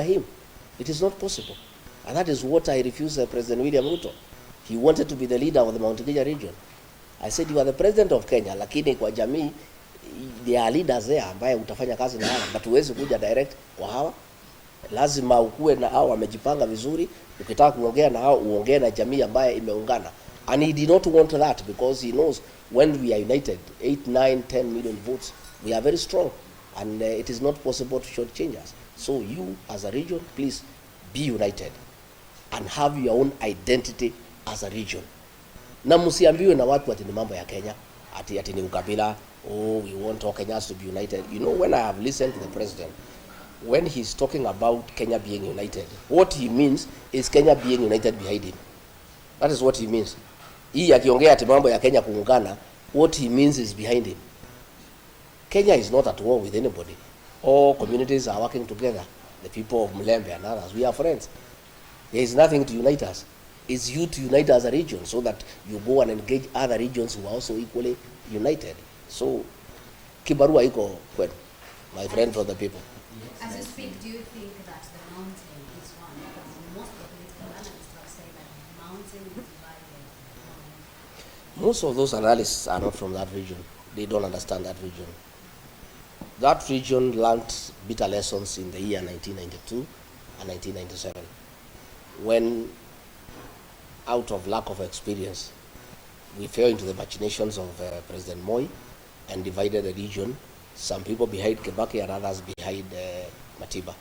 him. It is not possible. And that is what I refused President William Ruto. He wanted to be the leader of the Mount Kenya region. I said, you are the president of Kenya, lakini kwa jamii, there are leaders there ambaye utafanya kazi na hawa, but huwezi kuja direct kwa hawa. Lazima ukue na hao wamejipanga vizuri, ukitaka kuongea na hao uongee na jamii ambaye imeungana. And he did not want that because he knows when we are united, 8, 9, 10 million votes, we are very strong. And it is not possible to shortchange us. So you, as a region, please be united and have your own identity as a region. Na msiambiwe na watu ati ni mambo ya Kenya, ati ni ukabila, oh, we want all Kenyans to be united. You know, when I have listened to the president, when he's talking about Kenya being united, what he means is Kenya being united behind him. That is what he means. Hii akiongea ati mambo ya Kenya kuungana, what he means is behind him. Kenya is not at war with anybody. All communities are working together. The people of Mlembe and others, we are friends. There is nothing to unite us. It's you to unite as a region so that you go and engage other regions who are also equally united. So, kibarua iko kwenu, my friend from the people. As you speak, do you think that the mountain is one? Because most of the political analysts have said that the mountain is divided. Most of those analysts are not from that region. They don't understand that region. That region learned bitter lessons in the year 1992 and 1997, when, out of lack of experience, we fell into the machinations of President Moi and divided the region, some people behind Kibaki and others behind Matiba,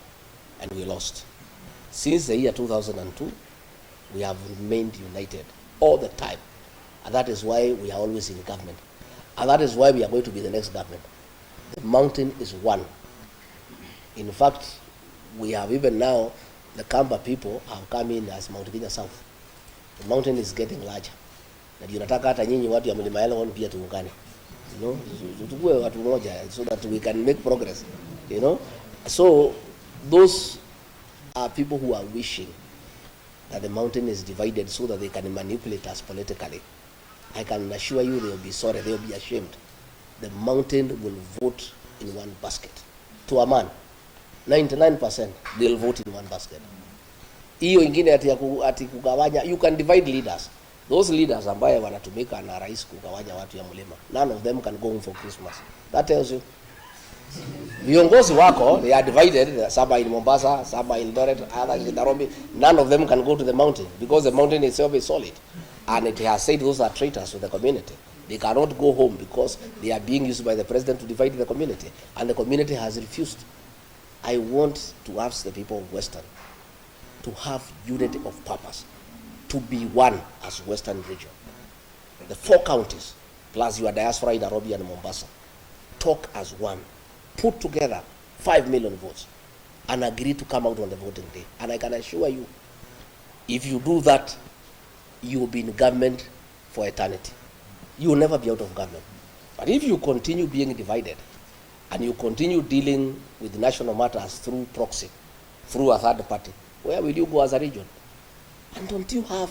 and we lost. Since the year 2002, we have remained united all the time, and that is why we are always in government, and that is why we are going to be the next government. The mountain is one. In fact, we have even now, the Kamba people have come in as Mount Kenya South. The mountain is getting larger. Na tunataka hata nyinyi watu ya Mlima Elgon pia tuungane. You know, tukue watu moja so that we can make progress. You know? So those are people who are wishing that the mountain is divided so that they can manipulate us politically. I can assure you they will be sorry, they will be ashamed. The mountain will vote in one basket. To a man, 99% they'll vote in one basket. Hiyo ingine ati kugawanya, you can divide leaders. Those leaders ambaye wanatumika na rais kugawanya watu ya mlima, none of them can go home for Christmas. That tells you. Viongozi wako, they are divided, some are in Mombasa, some are in Eldoret, others in Nairobi. None of them can go to the mountain because the mountain itself is solid. And it has said those are traitors to the community. They cannot go home because they are being used by the president to divide the community. And the community has refused. I want to ask the people of Western to have unity of purpose, to be one as Western region. The 4 counties, plus your diaspora in Nairobi and Mombasa, talk as one. Put together 5 million votes and agree to come out on the voting day. And I can assure you, if you do that, you will be in government for eternity. You will never be out of government. But if you continue being divided and you continue dealing with national matters through proxy, through a third party, where will you go as a region? And don't you have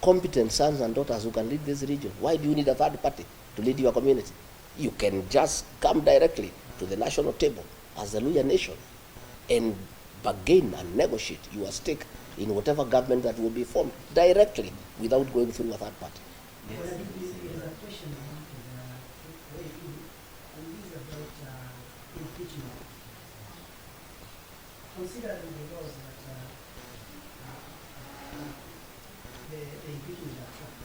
competent sons and daughters who can lead this region? Why do you need a third party to lead your community? You can just come directly to the national table as the Luya nation and bargain and negotiate your stake in whatever government that will be formed directly without going through a third party. Yes. There is a question I want to weigh in, and this is about impeachment. Considering the laws that the impeachment are trapped,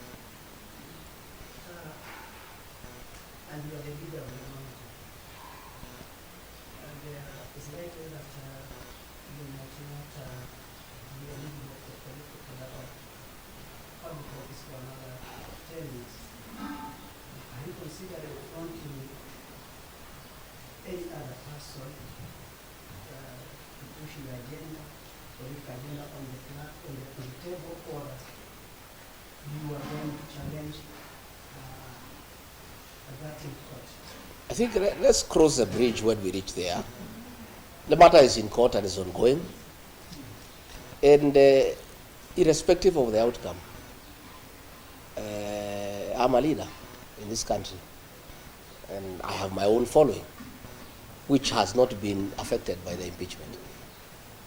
and you are the leader of the mountain, and it's likely that you might not be eligible for political public office for another 10 years. Are you considering appointing any other person to push your agenda, political agenda on the table, or you are going to challenge that in court? I think let's cross the bridge when we reach there. The matter is in court and is ongoing. And irrespective of the outcome, I'm a leader in this country. And I have my own following, which has not been affected by the impeachment.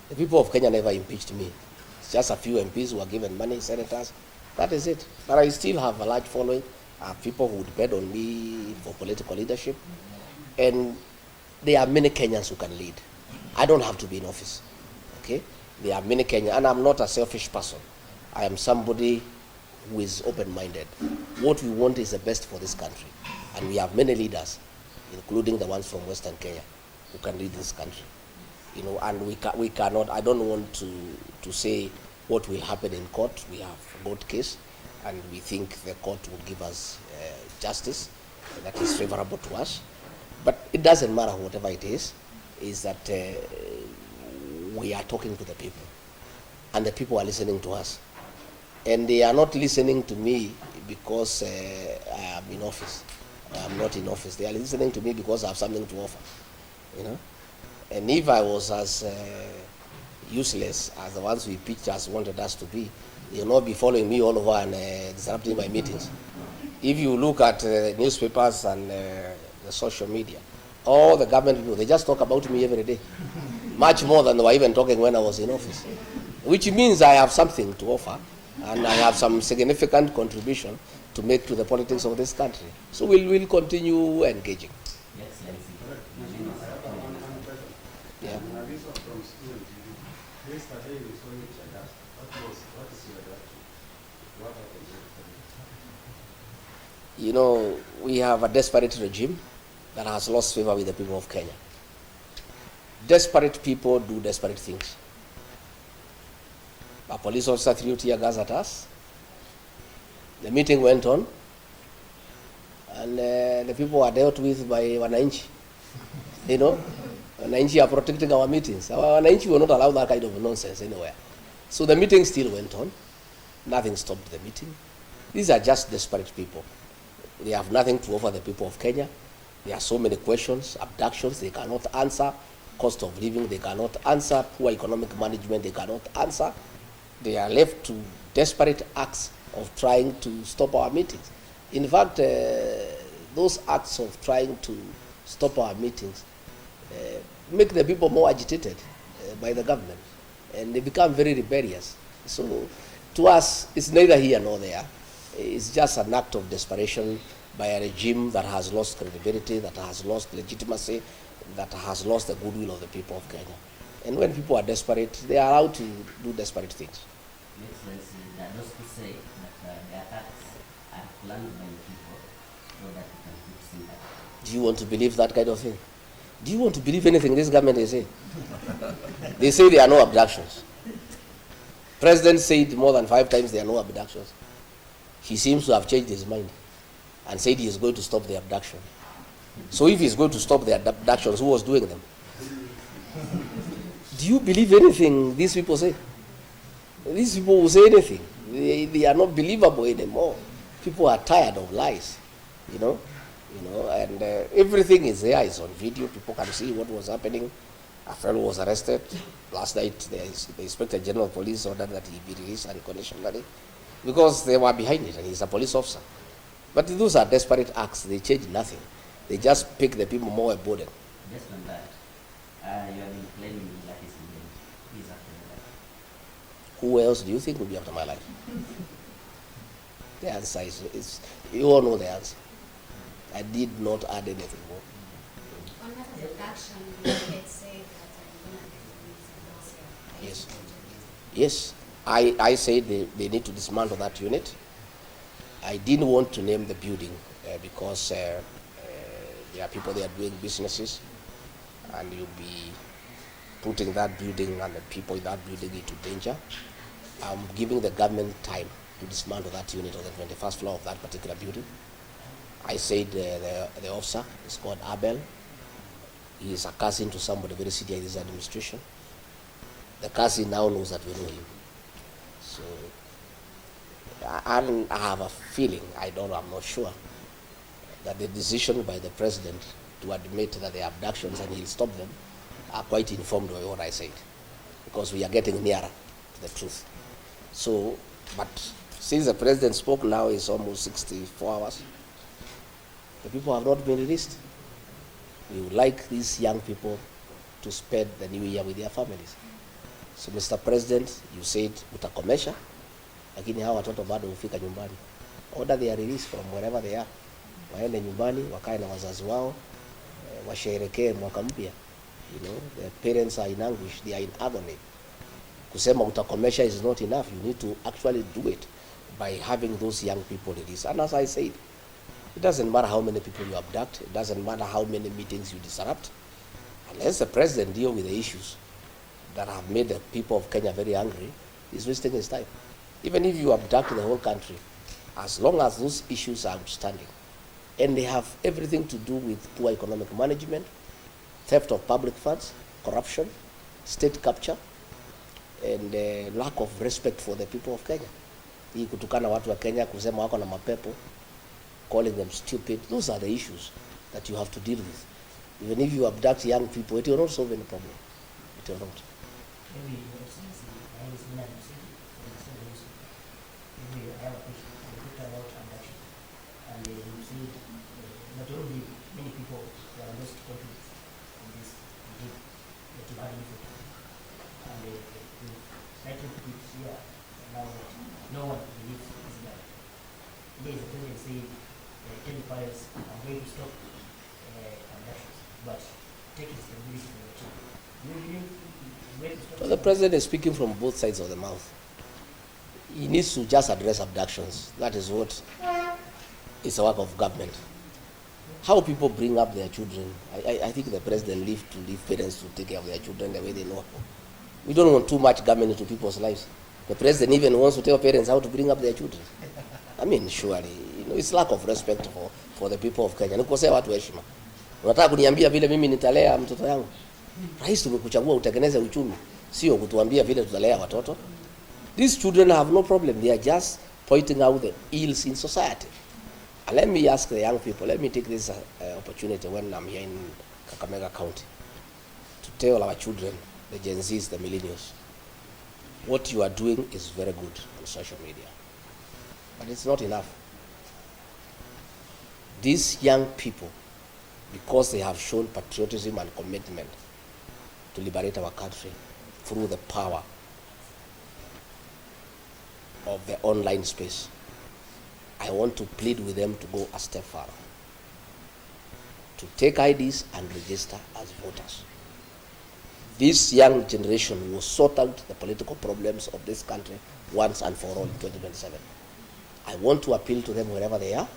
The people of Kenya never impeached me. It's just a few MPs who are given money, senators. That is it. But I still have a large following. I have people who depend on me for political leadership. And there are many Kenyans who can lead. I don't have to be in office. Okay? There are many Kenyans, and I'm not a selfish person. I am somebody who is open-minded. What we want is the best for this country. And we have many leaders, including the ones from Western Kenya, who can lead this country. You know, and we cannot, I don't want to say what will happen in court. We have a court case, and we think the court will give us justice that is favorable to us. But it doesn't matter whatever it is that we are talking to the people, and the people are listening to us. And they are not listening to me because I am in office. I'm not in office. They are listening to me because I have something to offer, you know. And if I was as useless as the ones we pictures wanted us to be, you'll not be following me all over and disrupting my meetings. If you look at newspapers and the social media, all the government people, they just talk about me every day, much more than they were even talking when I was in office, which means I have something to offer, and I have some significant contribution to make to the politics of this country. So we'll continue engaging. Yeah. You know, we have a desperate regime that has lost favor with the people of Kenya. Desperate people do desperate things. A police officer threw tear gas at us. The meeting went on, and the people were dealt with by Wananchi. You know, Wananchi are protecting our meetings. Our Wananchi will not allow that kind of nonsense anywhere. So the meeting still went on. Nothing stopped the meeting. These are just desperate people. They have nothing to offer the people of Kenya. There are so many questions, abductions, they cannot answer. Cost of living, they cannot answer. Poor economic management, they cannot answer. They are left to desperate acts of trying to stop our meetings. In fact, those acts of trying to stop our meetings make the people more agitated by the government, and they become very rebellious. So to us, it's neither here nor there. It's just an act of desperation by a regime that has lost credibility, that has lost legitimacy, that has lost the goodwill of the people of Kenya. And when people are desperate, they are allowed to do desperate things. Excellency, there are those who say that the attacks are planned by the people so that we can keep sympathy. Do you want to believe that kind of thing? Do you want to believe anything this government is saying? They say there are no abductions. President said more than 5 times there are no abductions. He seems to have changed his mind and said he is going to stop the abduction. So if he is going to stop the abductions, who was doing them? Do you believe anything these people say? These people will say anything. They are not believable anymore. People are tired of lies, you know, and everything is there. It's on video. People can see what was happening. A fellow was arrested last night. The Inspector General of Police ordered that he be released unconditionally because they were behind it, and he's a police officer. But those are desperate acts. They change nothing. They just pick the people more a burden. Just on that, you have been claiming that is in the peace after the life. Who else do you think will be after my life? The answer is you all know the answer. I did not add anything more. On that abduction, you had said that you're going to get Yes. Yes. I said they need to dismantle that unit. I didn't want to name the building because there are people there doing businesses, and you'll be putting that building and the people in that building into danger. I'm giving the government time to dismantle that unit on the 21st floor of that particular building. I said the officer is called Abel. He is a cousin to somebody very senior in this administration. The cousin now knows that we know him. So I have a feeling, I'm not sure, that the decision by the president to admit that the abductions and he'll stop them are quite informed by what I said, because we are getting nearer to the truth. So, but since the president spoke now, it's almost 64 hours. The people have not been released. We would like these young people to spend the new year with their families. So Mr. President, you said utakomesha, lakini hawa watoto bado hufika nyumbani. Order their release from wherever they are. Waende nyumbani, wakae na wazazi wao, washerekee mwaka mpya. You know, their parents are in anguish, they are in agony. Kusema utakomesha is not enough. You need to actually do it by having those young people released. And as I said, it doesn't matter how many people you abduct, it doesn't matter how many meetings you disrupt, unless the president deal with the issues that have made the people of Kenya very angry, he's wasting his time. Even if you abduct the whole country, as long as those issues are outstanding, and they have everything to do with poor economic management, theft of public funds, corruption, state capture, and lack of respect for the people of Kenya. Hii kutukana watu wa Kenya, kusema wako na mapepo, calling them stupid, those are the issues that you have to deal with. Even if you abduct young people, it will not solve any problem. It will not. Maybe I was in Nyandarua City, for the same reason. Maybe I have a question, I talked about abduction, and you see not only many people who are lost confidence in this regime that you had before, and you slightly put it here now that no one believes this guy. Today the president said, tell the parents, I'm going to stop abductions, but take responsibility for your children. Do you believe it's going to stop? So the president is speaking from both sides of the mouth. He needs to just address abductions. That is what is the work of government. How people bring up their children, I think the president leave parents to take care of their children the way they know. We don't want too much government into people's lives. The president even wants to tell parents how to bring up their children. I mean, surely, you know, it's lack of respect for the people of Kenya. Nikosea watu heshima. Unataka kuniambia vile mimi nitalea mtoto yangu? Rais tumekuchagua utengeneze uchumi, sio kutuambia vile tutalea watoto. These children have no problem. They are just pointing out the ills in society. And let me ask the young people, let me take this opportunity when I'm here in Kakamega County to tell our children, the Gen Zs, the millennials, what you are doing is very good on social media. But it's not enough. These young people, because they have shown patriotism and commitment to liberate our country through the power of the online space, I want to plead with them to go a step further, to take IDs and register as voters. This young generation will sort out the political problems of this country once and for all in 2027. I want to appeal to them wherever they are,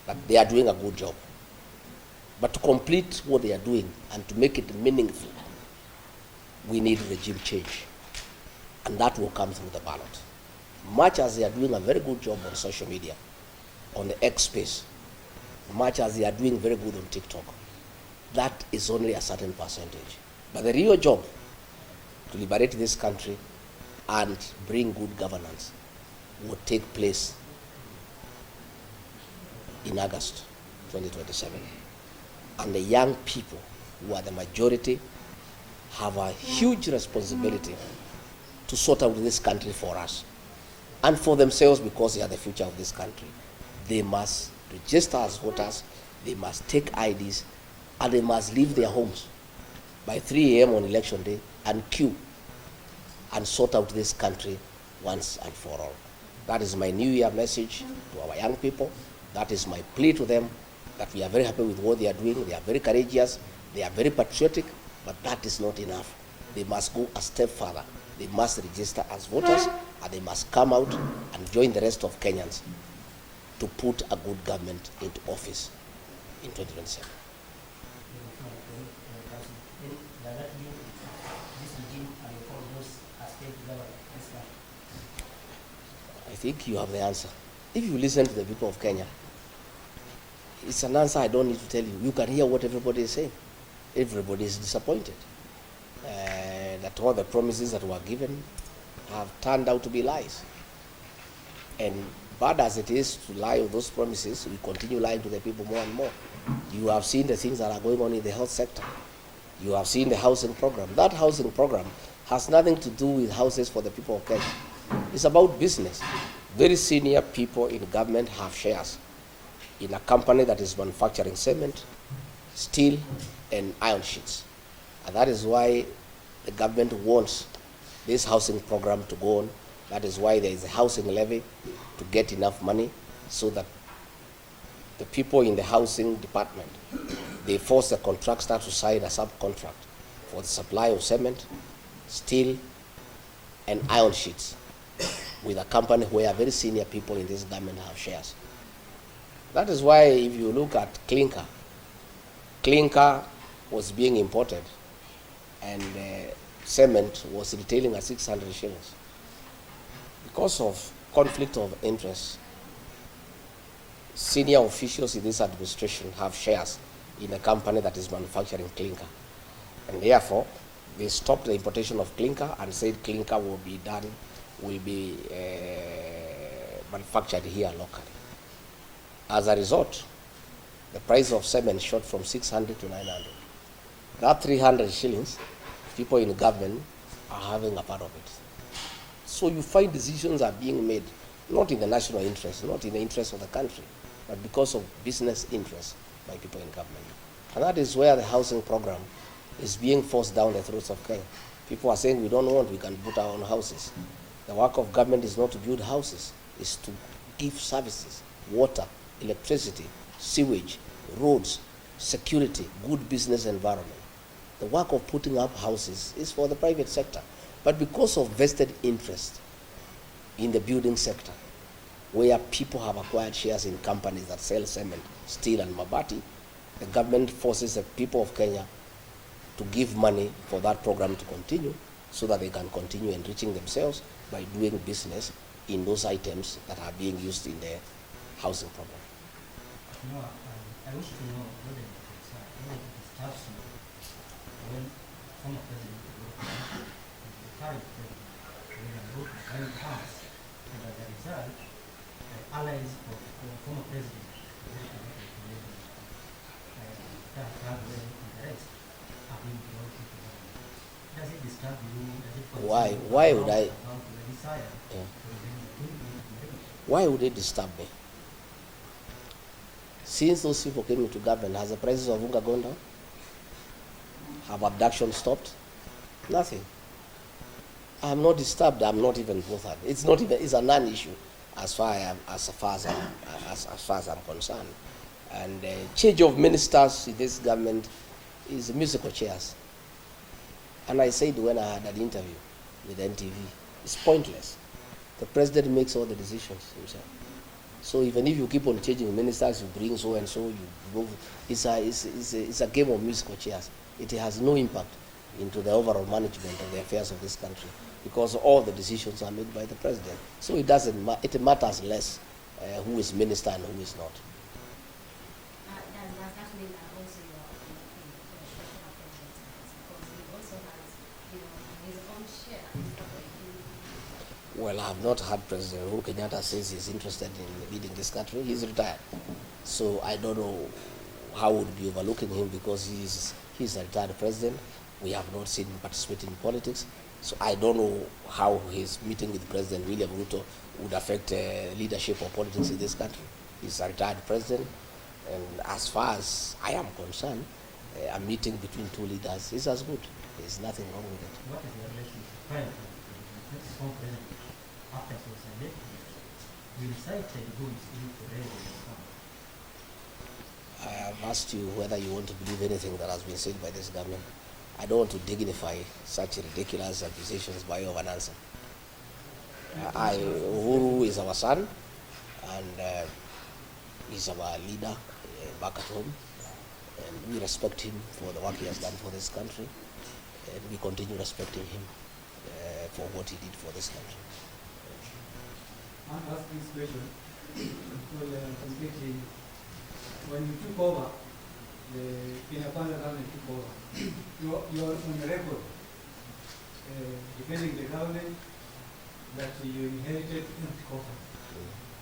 that they are doing a good job. But to complete what they are doing and to make it meaningful, we need regime change. And that will come through the ballot. Much as they are doing a very good job on social media, on the X space, much as they are doing very good on TikTok, that is only a certain percentage. But the real job to liberate this country and bring good governance will take place in August 2027. And the young people, who are the majority, have a huge responsibility to sort out this country for us and for themselves, because they are the future of this country. They must register as voters, they must take IDs, and they must leave their homes by 3 a.m. on election day and queue and sort out this country once and for all. That is my New Year message to our young people. That is my plea to them, that we are very happy with what they are doing. They are very courageous, they are very patriotic, but that is not enough. They must go a step further. They must register as voters, and they must come out and join the rest of Kenyans to put a good government into office in 2027. I think you have the answer. If you listen to the people of Kenya, it's an answer I don't need to tell you. You can hear what everybody is saying. Everybody is disappointed that all the promises that were given have turned out to be lies. And bad as it is to lie with those promises, we continue lying to the people more and more. You have seen the things that are going on in the health sector. You have seen the housing program. That housing program has nothing to do with houses for the people of Kenya. It's about business. Very senior people in government have shares in a company that is manufacturing cement, steel, and iron sheets. And that is why the government wants this housing program to go on. That is why there is a housing levy to get enough money so that the people in the housing department, they force the contractor to sign a subcontract for the supply of cement, steel, and iron sheets with a company where very senior people in this government have shares. That is why if you look at clinker was being imported and cement was retailing at 600 shillings. Because of conflict of interest, senior officials in this administration have shares in a company that is manufacturing clinker. And therefore, they stopped the importation of clinker and said clinker will be manufactured here locally. As a result, the price of cement shot from 600 to 900. That 300 shillings, people in government are having a part of it. So you find decisions are being made, not in the national interest, not in the interest of the country, but because of business interests by people in government. And that is where the housing program is being forced down the throats of Kenya. People are saying we don't want, we can put our own houses. The work of government is not to build houses, it's to give services, water, electricity, sewage, roads, security, good business environment. The work of putting up houses is for the private sector. But because of vested interest in the building sector, where people have acquired shares in companies that sell cement, steel, and mabati, the government forces the people of Kenya to give money for that program to continue so that they can continue enriching themselves by doing business in those items that are being used in the housing program. No, I wish to know whether it disturbs you when former president, the current president, William Ruto, when it comes, and as a result, the allies of the former president, Kakamega and the rest, are being brought into government. Does it disturb you? Does it concern you? Why would I? About the desire Yeah. for the Why would it disturb me? Since those people came into government, has the prices of unga gone down? Have abduction stopped? Nothing. I'm not disturbed. I'm not even bothered. It's not even. It's a non-issue as far as I'm concerned. And change of ministers in this government is musical chairs. And I said when I had an interview with NTV, it's pointless. The president makes all the decisions himself. So even if you keep on changing ministers, you bring so and so, you move. It's a game of musical chairs. It has no impact into the overall management of the affairs of this country because all the decisions are made by the president. So it doesn't. It matters less who is minister and who is not. Does that mean that also you are special president because he also has, his own share? Well, I have not heard President Uhuru Kenyatta says he's interested in leading this country. He's retired. So I don't know how would be overlooking him because he's a retired president. We have not seen him participate in politics. So I don't know how his meeting with President William Ruto would affect leadership or politics in this country. He's a retired president. And as far as I am concerned, a meeting between two leaders is as good. There's nothing wrong with it. What is the relationship prior to this former president after society? You recited who is going to raise the fund. I have asked you whether you want to believe anything that has been said by this government. I don't want to dignify such ridiculous accusations by way of an answer. Uhuru is our son, and he's our leader back at home, and we respect him for the work he has done for this country, and we continue respecting him for what he did for this country. I'm asking this question because completely, when you took over, the Pinapanda government took over, you're on the record defending the government that you inherited empty coffers.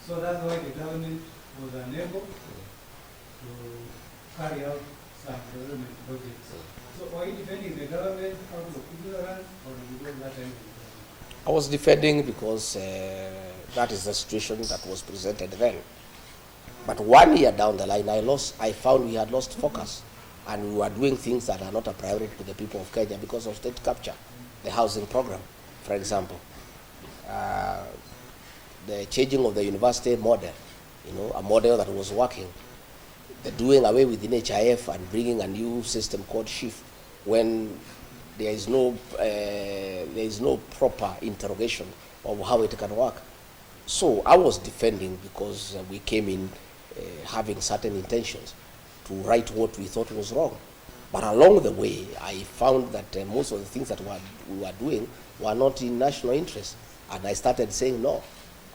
So that's why the government was unable to carry out some development projects. So are you defending the government out of ignorance or because that time? I was defending because that is the situation that was presented then. But 1 year down the line, I found we had lost focus, and we were doing things that are not a priority to the people of Kenya because of state capture, the housing program, For example, the changing of the university model, a model that was working, the doing away with the NHIF and bringing a new system called SHIFT, when there is no proper interrogation of how it can work. So I was defending because we came in having certain intentions to right what we thought was wrong. But along the way, I found that most of the things that we were doing were not in national interest. And I started saying no.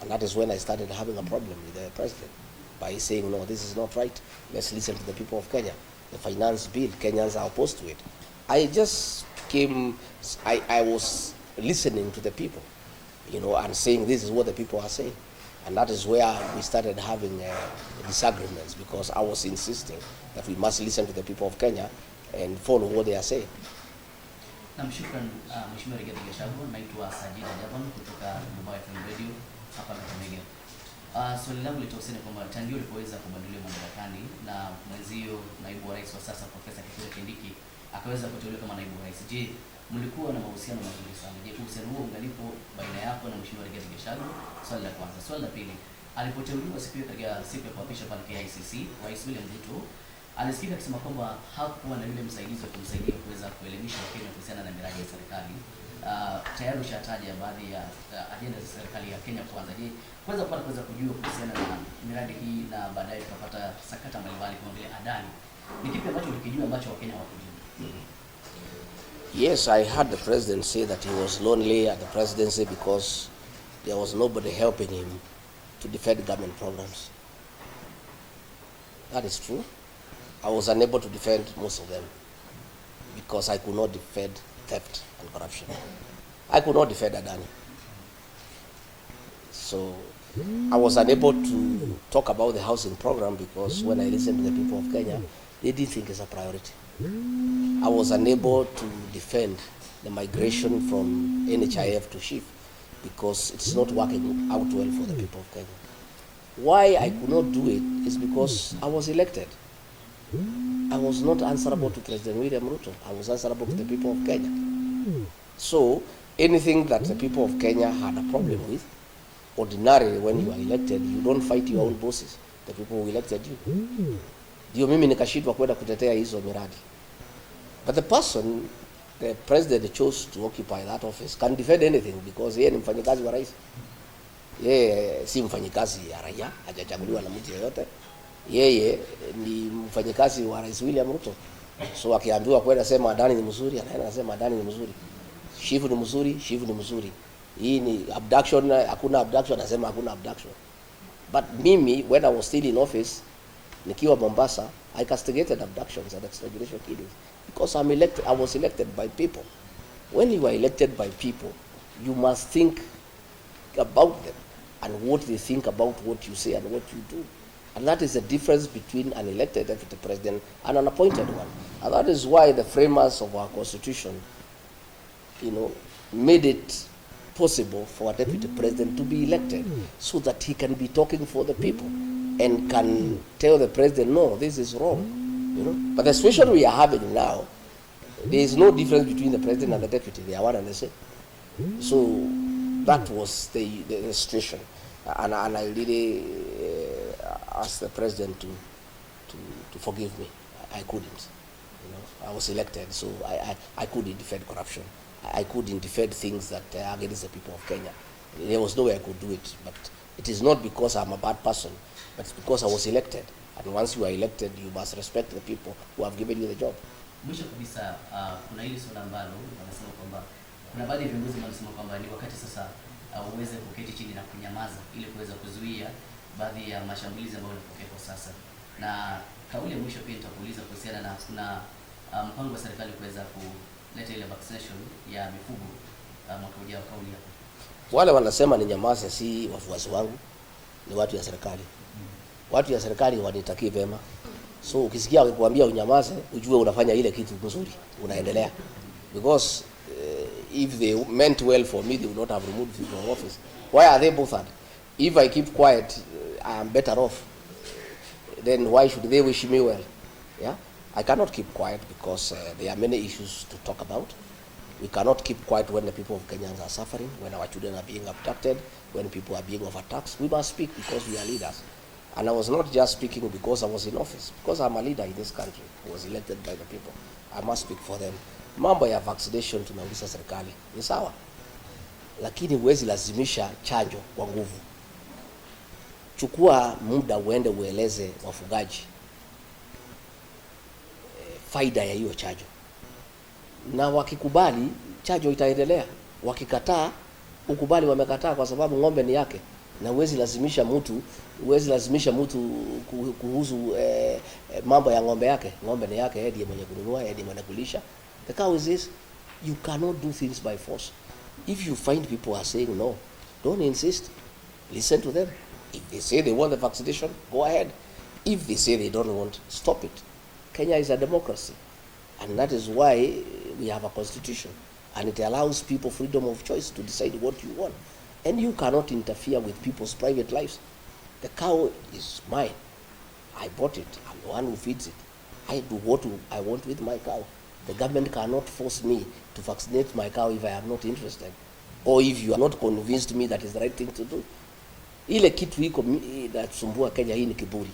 And that is when I started having a problem with the president, by saying, no, this is not right. Let's listen to the people of Kenya. The finance bill, Kenyans are opposed to it. I just came, I was listening to the people, and saying this is what the people are saying. And that is where we started having disagreements, because I was insisting that we must listen to the people of Kenya and follow what they are saying. Namshukran Mheshimiwa Rigathi Gachagua. Naitwa Sajida Jaban kutoka Mobile FM Radio hapa Kakamega. Swali langu litahusiana kwamba tangu ulipoweza kubadilika madarakani na mwenzio naibu wa rais wa sasa Profesa Kithure Kindiki akaweza kuteuliwa kama naibu rais, je, mlikuwa na mahusiano mazuri sana? Je, uhusiano huo ungalipo baina yako na Mheshimiwa Rigathi Gachagua? Swali la kwanza. Swali la pili, alipoteuliwa siku ya kuapishwa pale KICC, Rais William Ruto alisikika akisema kwamba hakuwa na yule msaidizi wa kumsaidia kuweza kuelimisha Wakenya kuhusiana na miradi ya serikali. Tayari ushataja baadhi ya ajenda za serikali ya Kenya Kwanza. Je, kuweza kujua kuhusiana na miradi hii na baadaye tukapata sakata mbalimbali kama vile Adani, ni kipi ambacho ulikijua ambacho Wakenya hawakujua? Yes, I heard the president say that he was lonely at the presidency because there was nobody helping him to defend government programs. That is true. I was unable to defend most of them because I could not defend theft and corruption. I could not defend Adani. So I was unable to talk about the housing program because when I listened to the people of Kenya, they didn't think it's a priority. I was unable to defend the migration from NHIF to SHIFT because it's not working out well for the people of Kenya. Why I could not do it is because I was elected. I was not answerable to President William Ruto. I was answerable to the people of Kenya. So anything that the people of Kenya had a problem with, ordinarily when you are elected, you don't fight your own bosses, the people who elected you. Ndio mimi nikashindwa kwenda kutetea hizo miradi. But the person, the president chose to occupy that office can defend anything because yeye ni mfanyikazi wa rais. Yeye si mfanyikazi ya raia, hajachaguliwa na mtu yeyote. Yeye ni mfanyikazi wa Rais William Ruto. So akiambiwa kwenda sema Adani ni mzuri, anaenda anasema Adani ni mzuri. Shifu ni mzuri, Shifu ni mzuri. Hii ni abduction, hakuna abduction, anasema hakuna abduction. But mimi, when I was still in office, nikiwa Mombasa, I castigated abductions and extrajudicial killings because I was elected by people. When you are elected by people, you must think about them and what they think about what you say and what you do. And that is the difference between an elected deputy president and an appointed one. And that is why the framers of our constitution, made it possible for a deputy president to be elected so that he can be talking for the people and can tell the president, no, this is wrong. But the situation we are having now, there is no difference between the president and the deputy. They are one and the same. So that was the situation. And I really asked the president to forgive me. I couldn't. I was elected, so I couldn't defend corruption. I couldn't defend things that are against the people of Kenya. There was no way I could do it. But it is not because I'm a bad person, but it's because I was elected. And once you are elected, you must respect the people who have given you the job. Mwisho kabisa, kuna hili swala ambalo wanasema kwamba kuna baadhi ya viongozi wanasema kwamba ni wakati sasa uweze kuketi chini na kunyamaza ili kuweza kuzuia baadhi ya mashambulizi ambayo yanatokea kwa sasa. Na kauli ya mwisho pia nitakuuliza kuhusiana na kuna mpango wa serikali kuweza kuleta ile vaccination ya mifugo mwaka ujao. Kauli yako. Wale wanasema ni nyamaza si wafuasi wangu, ni watu ya serikali. Watu ya serikali wanitakie vema. So ukisikia wakikwambia unyamaze, ujue unafanya ile kitu nzuri, unaendelea. Because if they meant well for me, they would not have removed me from office. Why are they bothered? If I keep quiet, I am better off. Then why should they wish me well? Yeah, I cannot keep quiet because there are many issues to talk about. We cannot keep quiet when the people of Kenya are suffering, when our children are being abducted, when people are being overtaxed. We must speak because we are leaders. And I was not just speaking because I was in office, because I'm a leader in this country, who was elected by the people. I must speak for them. Mambo ya vaccination tunauliza serikali, ni sawa. Lakini huwezi lazimisha chanjo kwa nguvu. Chukua muda uende ueleze wafugaji faida ya hiyo chanjo. Na wakikubali, chanjo itaendelea. Wakikataa, ukubali wamekataa kwa sababu ng'ombe ni yake. Na huwezi lazimisha mtu kuhusu mambo ya ng'ombe yake. Ng'ombe ni yake, yeye ndiye mwenye kununua, yeye ndiye mwenye kulisha. The cow is this. You cannot do things by force. If you find people are saying no, don't insist. Listen to them. If they say they want the vaccination, go ahead. If they say they don't want, stop it. Kenya is a democracy. And that is why we have a constitution. And it allows people freedom of choice to decide what you want. And you cannot interfere with people's private lives. The cow is mine. I bought it. I'm the one who feeds it. I do what I want with my cow. The government cannot force me to vaccinate my cow if I am not interested. Or if you are not convinced me that is the right thing to do. Ile kitu iko inasumbua Kenya hii ni kiburi.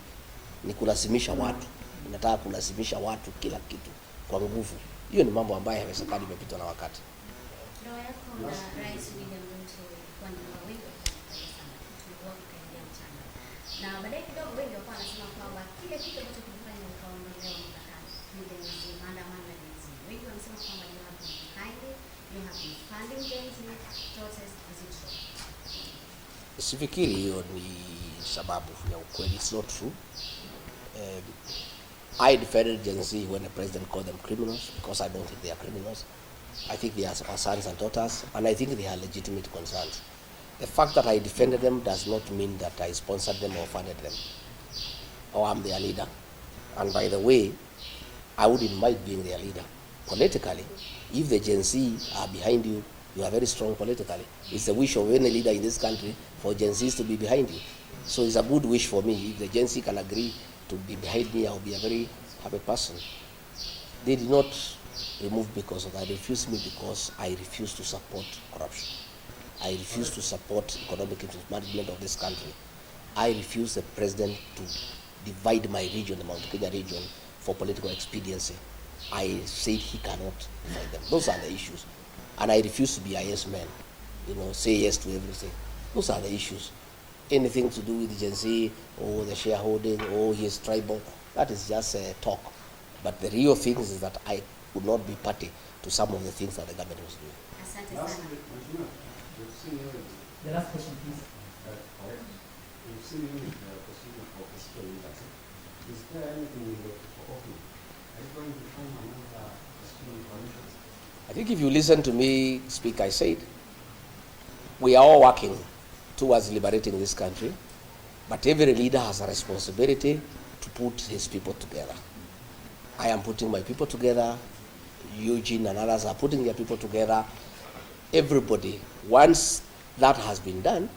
Ni kulazimisha watu. Inataka kulazimisha watu kila kitu kwa nguvu. Hiyo ni mambo ambayo haiwezekani, imepitwa na wakati. Ndoa yako na Rais William Ruto kwa nini wengi sana tulikuwa tukaingia mchana. Na baadaye kidogo wengi wakawa wanasema kwamba kile kitu ambacho kilifanya ukaondolewa mamlakani ni Gen-Z, maandamano ya Gen-Z. Wengi wanasema kwamba you have been behind it, you have been funding Gen-Z protests, is it true? Sifikiri hiyo ni sababu ya ukweli. It's not true. I defended Gen-Z when the president called them criminals because I don't think they are criminals. I think they are our sons and daughters, and I think they are legitimate concerns. The fact that I defended them does not mean that I sponsored them or funded them, or I'm their leader. And by the way, I wouldn't mind being their leader. Politically, if the Gen-Z are behind you, you are very strong politically. It's the wish of any leader in this country for Gen-Zs to be behind you. So it's a good wish for me. If the Gen-Z can agree to be behind me, I'll be a very happy person. They did not remove because of that. They refused me because I refuse to support corruption. I refuse to support economic mismanagement of this country. I refuse the president to divide my region, the Mount Kenya region, for political expediency. I said he cannot divide them. Those are the issues. And I refuse to be a yes man, say yes to everything. Those are the issues. Anything to do with the Gen-Z or the shareholding or his tribal, that is just talk. But the real thing is that I would not be party to some of the things that the government was doing. The last question, please. You've seen him in the position for political leadership. Is there anything in the offering? Are you going to form another political coalition? I think if you listen to me speak, I said, we are all working towards liberating this country, but every leader has a responsibility to put his people together. I am putting my people together, Eugene and others are putting their people together. Everybody, once that has been done,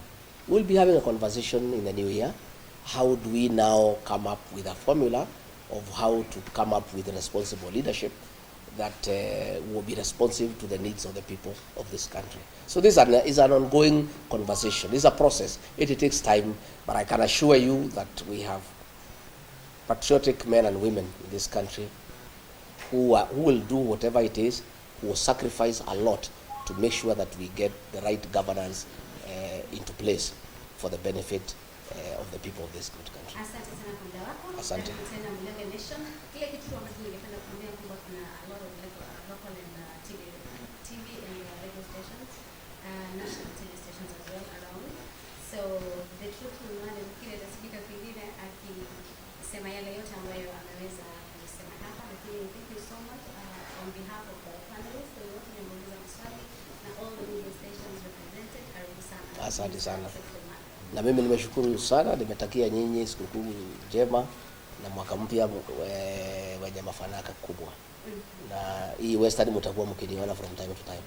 we'll be having a conversation in the new year. How do we now come up with a formula of how to come up with a responsible leadership that will be responsive to the needs of the people of this country. So this is an ongoing conversation. It's a process. It takes time, but I can assure you that we have patriotic men and women in this country who will do whatever it is, who will sacrifice a lot to make sure that we get the right governance into place for the benefit of the people of this good country. Asante sana kwa muda wako. Asante. Tena Mlenge Nation. Kile kitu ambacho ningependa kuambia kwamba kuna a lot of local and TV and radio stations, national TV stations as well around. So the truth will not kile tasikika kwingine akisema yale yote ambayo ameweza kusema hapa, lakini thank you so much on behalf of the panelists who wote wameuliza maswali na all the media stations represented. Karibu sana. Asante sana. Na mimi nimeshukuru sana, nimetakia nyinyi sikukuu njema na mwaka mpya wenye mafanaka kubwa. Na hii Western mtakuwa mkiniona from time to time.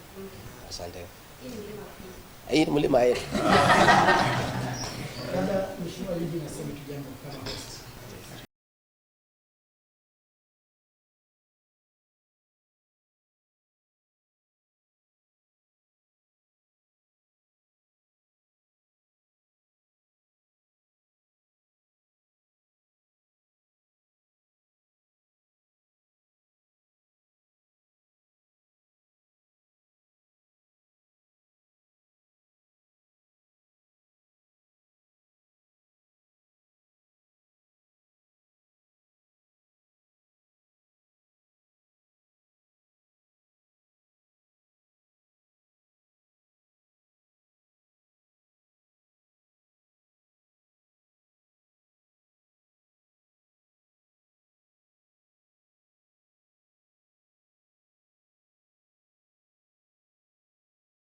Asante. Hii ni mlima hii. Dada, mheshimiwa Liji nasema kijambo kama